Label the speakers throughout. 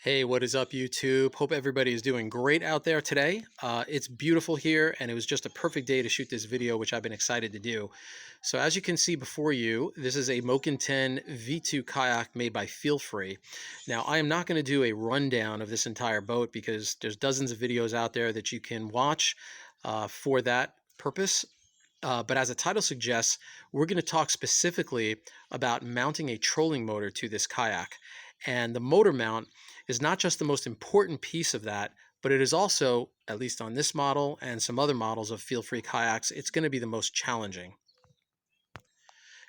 Speaker 1: Hey, what is up, YouTube? Hope everybody is doing great out there today. It's beautiful here, and it was just a perfect day to shoot this video, which I've been excited to do. So as you can see before you, this is a Moken-10 V2 kayak made by Feel Free. Now, I am not going to do a rundown of this entire boat because there's dozens of videos out there that you can watch for that purpose. But as the title suggests, we're going to talk specifically about mounting a trolling motor to this kayak. And the motor mount is not just the most important piece of that, but it is also, at least on this model and some other models of Feel Free Kayaks, it's going to be the most challenging.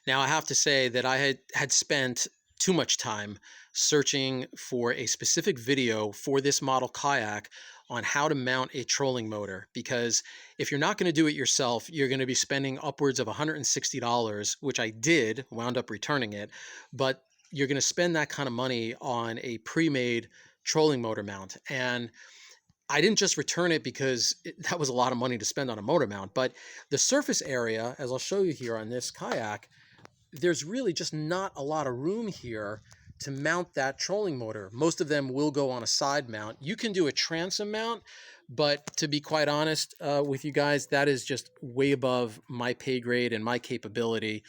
Speaker 1: Now, I have to say that I had spent too much time searching for a specific video for this model kayak on how to mount a trolling motor, because if you're not going to do it yourself, you're going to be spending upwards of $160, which I did, wound up returning it, but you're going to spend that kind of money on a pre-made trolling motor mount. And I didn't just return it because that was a lot of money to spend on a motor mount, but the surface area, as I'll show you here on this kayak, there's really just not a lot of room here to mount that trolling motor. Most of them will go on a side mount. You can do a transom mount, but to be quite honest with you guys, that is just way above my pay grade and my capability.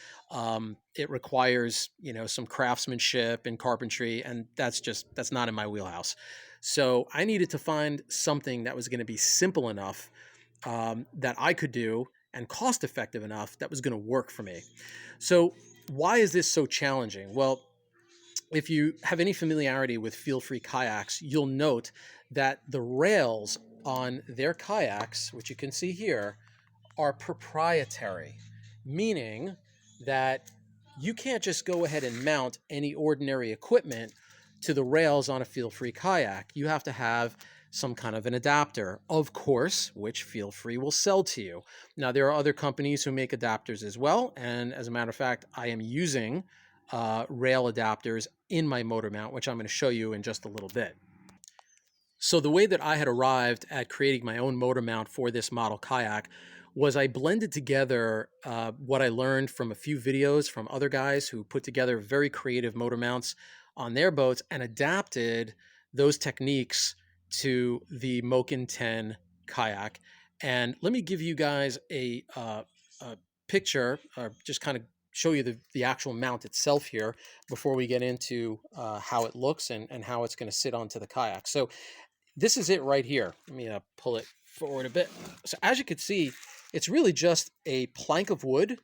Speaker 1: It requires, some craftsmanship and carpentry, and that's not in my wheelhouse. So I needed to find something that was going to be simple enough that I could do and cost effective enough that was going to work for me. So why is this so challenging? Well, if you have any familiarity with Feel Free Kayaks, you'll note that the rails on their kayaks, which you can see here, are proprietary, meaning that you can't just go ahead and mount any ordinary equipment to the rails on a Feel Free kayak. You have to have some kind of an adapter, of course, which Feel Free will sell to you. Now, there are other companies who make adapters as well, and as a matter of fact, I am using rail adapters in my motor mount, which I'm going to show you in just a little bit. So the way that I had arrived at creating my own motor mount for this model kayak was I blended together what I learned from a few videos from other guys who put together very creative motor mounts on their boats and adapted those techniques to the Moken-10 kayak. And let me give you guys a picture, or just kind of show you the actual mount itself here before we get into how it looks and how it's going to sit onto the kayak. So this is it right here. Let me pull it forward a bit. So as you can see, it's really just a plank of wood,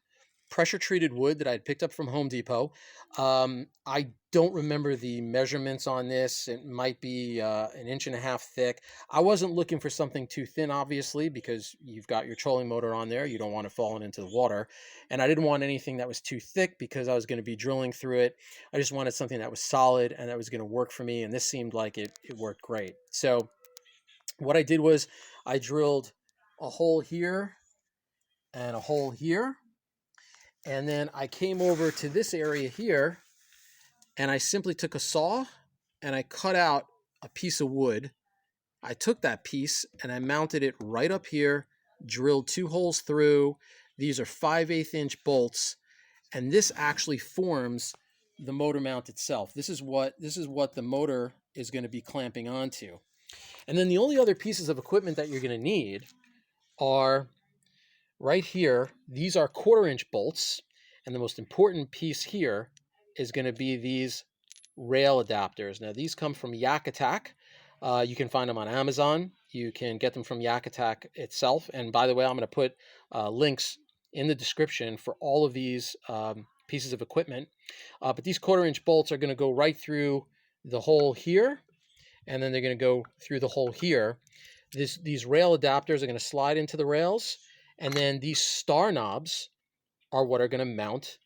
Speaker 1: pressure treated wood that I had picked up from Home Depot. I don't remember the measurements on this. It might be 1.5 inches thick. I wasn't looking for something too thin, obviously, because you've got your trolling motor on there. You don't want it falling into the water. And I didn't want anything that was too thick because I was going to be drilling through it. I just wanted something that was solid and that was going to work for me. And this seemed like it worked great. So what I did was I drilled a hole here and a hole here. And then I came over to this area here and I simply took a saw and I cut out a piece of wood. I took that piece and I mounted it right up here, drilled 2 holes through. These are 5/8 inch bolts, and this actually forms the motor mount itself. This is what the motor is going to be clamping onto. And then the only other pieces of equipment that you're going to need are right here. These are 1/4 inch bolts, and the most important piece here is going to be these rail adapters. Now, these come from Yak Attack. You can find them on Amazon. You can get them from Yak Attack itself. And by the way, I'm going to put links in the description for all of these pieces of equipment. But these 1/4 inch bolts are going to go right through the hole here, and then they're going to go through the hole here. These rail adapters are going to slide into the rails, and then these star knobs are what are going to mount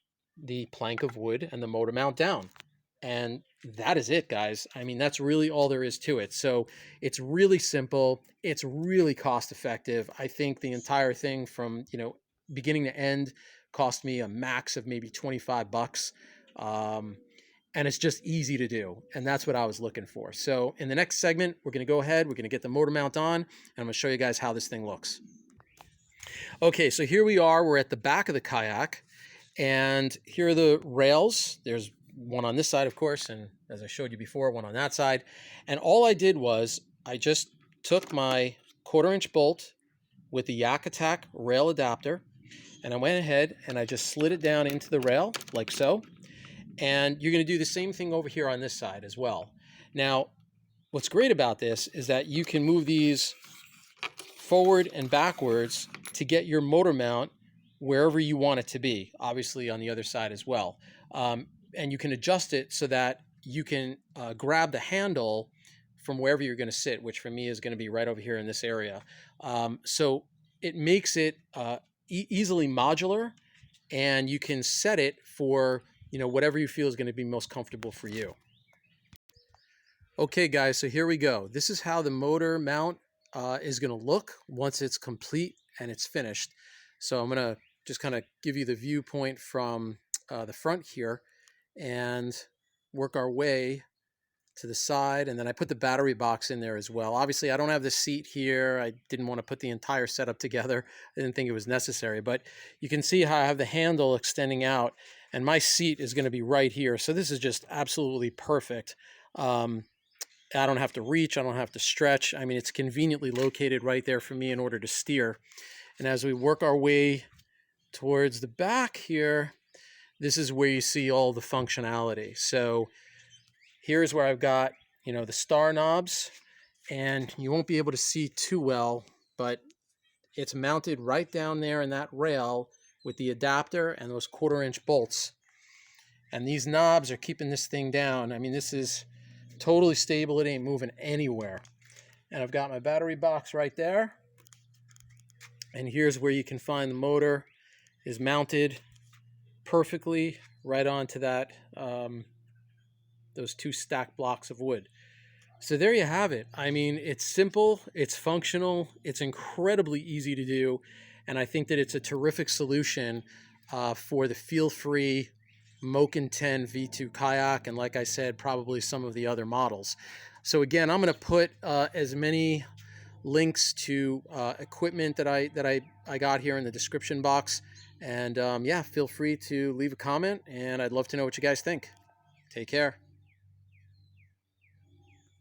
Speaker 1: the plank of wood and the motor mount down. And that is it, guys. I mean, that's really all there is to it. So it's really simple. It's really cost effective. I think the entire thing from, beginning to end cost me a max of maybe 25 bucks. And it's just easy to do. And that's what I was looking for. So in the next segment, we're going to go ahead. We're going to get the motor mount on, and I'm going to show you guys how this thing looks. Okay, so here we are. We're at the back of the kayak, and here are the rails. There's one on this side, of course, and as I showed you before, one on that side. And all I did was I just took my 1/4-inch bolt with the Yak Attack rail adapter, and I went ahead and I just slid it down into the rail like so. And you're going to do the same thing over here on this side as well. Now, what's great about this is that you can move these forward and backwards to get your motor mount wherever you want it to be, obviously on the other side as well. And you can adjust it so that you can grab the handle from wherever you're going to sit, which for me is going to be right over here in this area. So it makes it easily modular, and you can set it for whatever you feel is going to be most comfortable for you. Okay guys, so here we go. This is how the motor mount is going to look once it's complete and it's finished. So I'm going to just kind of give you the viewpoint from the front here and work our way to the side. And then I put the battery box in there as well. Obviously I don't have the seat here. I didn't want to put the entire setup together. I didn't think it was necessary, but you can see how I have the handle extending out and my seat is going to be right here. So this is just absolutely perfect. I don't have to reach, I don't have to stretch. I mean, it's conveniently located right there for me in order to steer. And as we work our way towards the back here, this is where you see all the functionality. So here's where I've got, the star knobs, and you won't be able to see too well, but it's mounted right down there in that rail with the adapter and those 1/4-inch bolts. And these knobs are keeping this thing down. I mean, this is totally stable. It ain't moving anywhere. And I've got my battery box right there. And here's where you can find the motor is mounted perfectly right onto that those 2 stacked blocks of wood. So there you have it. I mean, it's simple, it's functional, it's incredibly easy to do, and I think that it's a terrific solution for the Feel Free Moken-10 V2 kayak, and like I said, probably some of the other models. So again, I'm going to put as many links to equipment that I got here in the description box, and yeah, feel free to leave a comment, and I'd love to know what you guys think. Take care.